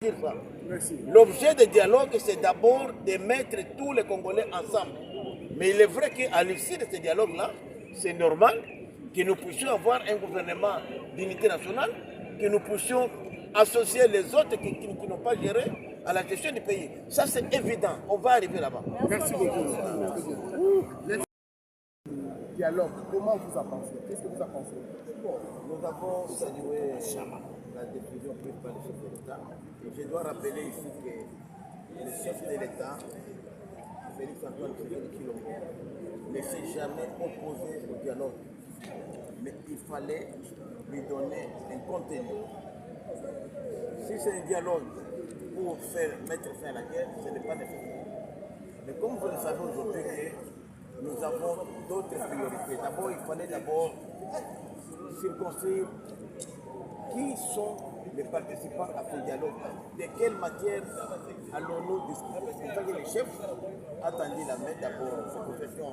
dire ça. L'objet du dialogue, c'est d'abord de mettre tous les Congolais ensemble. Mais il est vrai qu'à l'issue de ce dialogue-là, c'est normal que nous puissions avoir un gouvernement d'unité nationale, que nous puissions associer les autres qui n'ont pas géré à la gestion du pays. Ça, c'est évident. On va arriver là-bas. Merci beaucoup. Dialogue, comment vous en pensez? Qu'est-ce que vous en pensez? Bon, nous avons salué la décision prise par le chef de l'État. Et je dois rappeler ici que le chef de l'État, Félix Antoine Tshisekedi, ne s'est jamais opposé au dialogue. Mais il fallait lui donner un contenu. Si c'est un dialogue pour mettre fin à la guerre, ce n'est pas nécessaire. Mais comme vous le savez aujourd'hui, nous avons d'autres priorités. D'abord, il fallait circonscrire qui sont les participants à ce dialogue. De quelle matière allons-nous discuter? Parce que ça que les chefs attendaient la main d'abord cette profession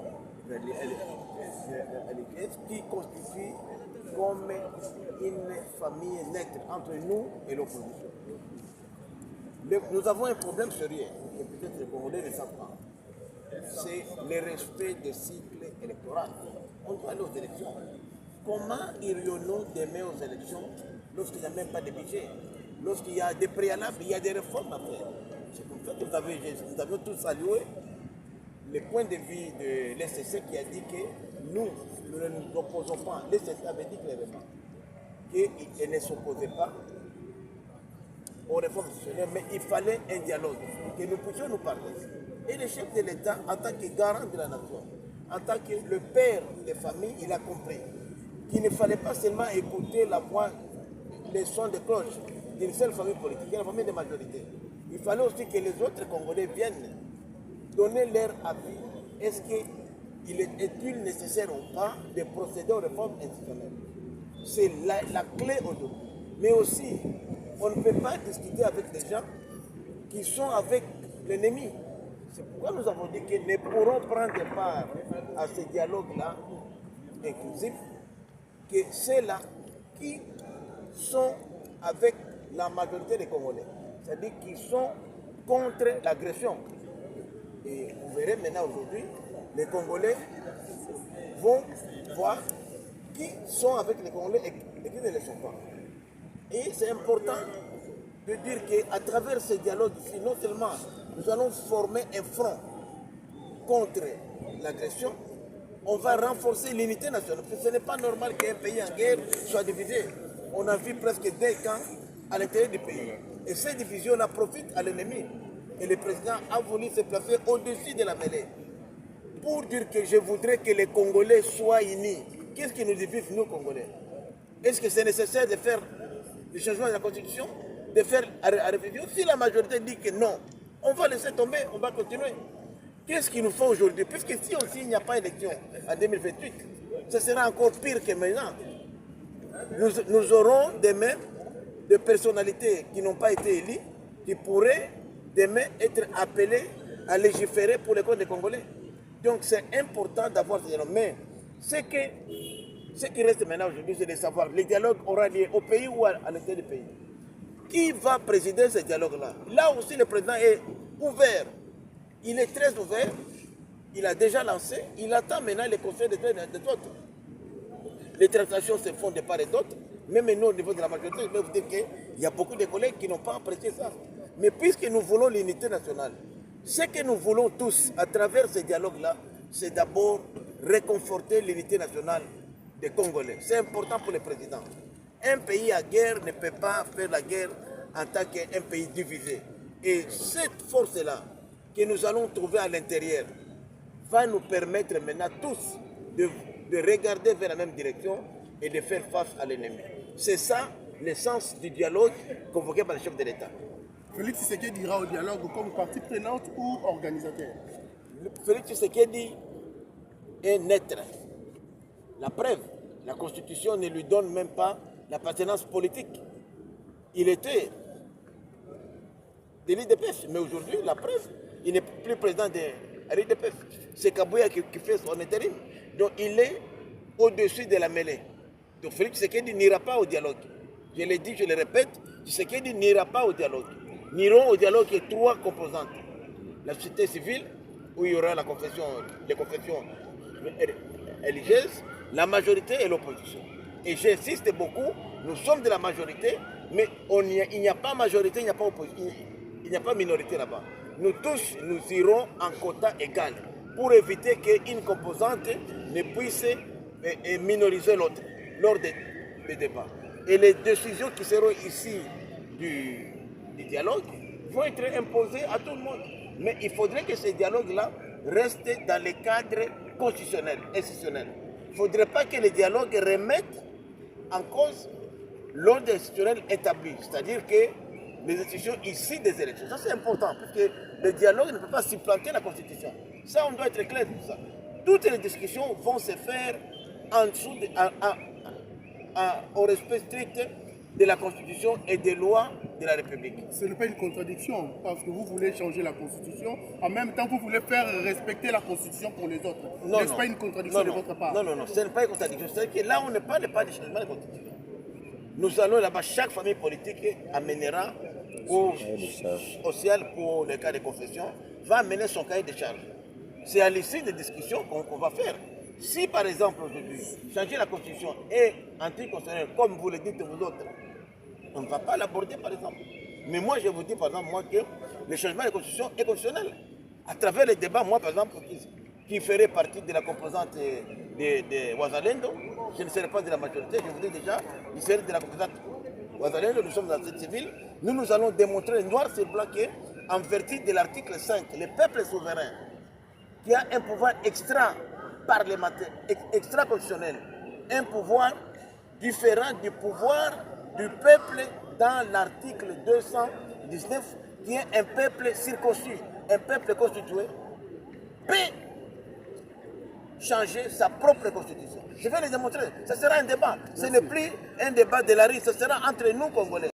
religieuse qui constitue comme une famille nette entre nous et l'opposition. Nous avons un problème sérieux, que peut-être les Congolais ne savent pas. C'est le respect des cycles électoraux. On doit aller aux élections. Comment irions-nous demain aux élections lorsqu'il n'y a même pas de budget? Lorsqu'il y a des préalables, il y a des réformes à faire. C'est comme ça que nous avions tous salué le point de vue de l'SCC qui a dit que nous ne nous opposons pas. L'SCC avait dit clairement qu'il ne s'opposait pas aux réformes institutionnelles, mais il fallait un dialogue, que nous puissions nous parler. Et le chef de l'État, en tant que garant de la nation, en tant que le père des familles, il a compris qu'il ne fallait pas seulement écouter la voix, les sons de cloche d'une seule famille politique, la famille de majorité. Il fallait aussi que les autres Congolais viennent donner leur avis. Est-ce qu'il nécessaire ou pas de procéder aux réformes institutionnelles? C'est la clé aujourd'hui. Mais aussi, on ne peut pas discuter avec des gens qui sont avec l'ennemi. C'est pourquoi nous avons dit qu'ils ne pourront prendre part à ce dialogue-là inclusif que ceux-là qui sont avec la majorité des Congolais. C'est-à-dire qu'ils sont contre l'agression. Et vous verrez maintenant aujourd'hui, les Congolais vont voir qui sont avec les Congolais et qui ne le sont pas. Et c'est important de dire qu'à travers ce dialogue ici, non seulement nous allons former un front contre l'agression, on va renforcer l'unité nationale. Parce que ce n'est pas normal qu'un pays en guerre soit divisé. On a vu presque 2 camps à l'intérieur du pays. Et cette division-là profite à l'ennemi. Et le président a voulu se placer au-dessus de la mêlée pour dire que je voudrais que les Congolais soient unis. Qu'est-ce qui nous divise, nous, Congolais? Est-ce que c'est nécessaire de faire le changement de la Constitution, de faire à révision? Si la majorité dit que non, on va laisser tomber, on va continuer. Qu'est-ce qu'il nous faut aujourd'hui? Puisque si aussi il n'y a pas d'élection en 2028, ce sera encore pire que maintenant. Nous aurons demain des personnalités qui n'ont pas été élues, qui pourraient demain être appelées à légiférer pour les comptes des Congolais. Donc c'est important d'avoir ce dialogue. Mais ce qui reste maintenant aujourd'hui, c'est de savoir, le dialogue aura lieu au pays ou à l'intérieur du pays. Qui va présider ce dialogue-là? Là aussi, le président est ouvert. Il est très ouvert. Il a déjà lancé. Il attend maintenant les conseils d'autres. Les tractations se font de part et d'autre. Même nous, au niveau de la majorité, je vais vous dire qu'il y a beaucoup de collègues qui n'ont pas apprécié ça. Mais puisque nous voulons l'unité nationale, ce que nous voulons tous, à travers ce dialogue-là, c'est d'abord réconforter l'unité nationale des Congolais. C'est important pour le président. Un pays à guerre ne peut pas faire la guerre en tant qu'un pays divisé. Et cette force-là que nous allons trouver à l'intérieur va nous permettre maintenant tous de regarder vers la même direction et de faire face à l'ennemi. C'est ça l'essence du dialogue convoqué par le chef de l'État. Félix Tshisekedi ira au dialogue comme partie prenante ou organisateur? Félix Tshisekedi est neutre. La preuve, la Constitution ne lui donne même pas l'appartenance politique. Il était de l'IDPS, mais aujourd'hui, la preuve, il n'est plus président de l'IDPS. C'est Kabouya qui fait son intérim. Donc il est au-dessus de la mêlée. Donc Félix Tshisekedi n'ira pas au dialogue. Je l'ai dit, je le répète, Tshisekedi n'ira pas au dialogue. n'iront au dialogue que 3 composantes. La société civile, où il y aura les confessions religieuses, la majorité et l'opposition. Et j'insiste beaucoup, nous sommes de la majorité, mais il n'y a pas majorité, il n'y a pas opposition, il n'y a pas minorité là-bas. Nous tous, nous irons en quota égal pour éviter qu'une composante ne puisse minoriser l'autre lors des débats. Et les décisions qui seront ici du dialogue vont être imposées à tout le monde. Mais il faudrait que ces dialogues-là restent dans les cadres constitutionnels, institutionnels. Il ne faudrait pas que les dialogues remettent en cause l'ordre institutionnel établi. C'est-à-dire que les institutions ici des élections. Ça, c'est important, parce que le dialogue ne peut pas supplanter la Constitution. Ça, on doit être clair sur ça. Toutes les discussions vont se faire en dessous au respect strict de la Constitution et des lois de la République. Ce n'est pas une contradiction, parce que vous voulez changer la Constitution, en même temps vous voulez faire respecter la Constitution pour les autres. N'est-ce pas une contradiction de votre part? Non, ce n'est pas une contradiction. C'est que là, on ne parle pas de changement de Constitution. Nous allons là-bas, chaque famille politique amènera au ciel pour le cas de confession, va amener son cahier de charge. C'est à l'issue des discussions qu'on va faire. Si par exemple aujourd'hui, changer la Constitution est anticonstitutionnel, comme vous le dites vous autres, on ne va pas l'aborder par exemple. Mais moi je vous dis par exemple moi, que le changement de Constitution est constitutionnel. À travers les débats, moi par exemple, qui ferait partie de la composante de Ouazalendo, je ne serai pas de la majorité, je vous dis déjà, je serai de la composante Ouazalendo, nous sommes dans cette civile, nous allons démontrer noir sur blanc qu'en vertu de l'article 5, le peuple souverain, qui a un pouvoir extra-parlementaire, extra-constitutionnel, un pouvoir différent du pouvoir du peuple dans l'article 219, qui est un peuple circoncis, un peuple constitué, peut changer sa propre constitution. Je vais le démontrer. Ce sera un débat. Ce n'est plus un débat de la rue, ce sera entre nous, Congolais.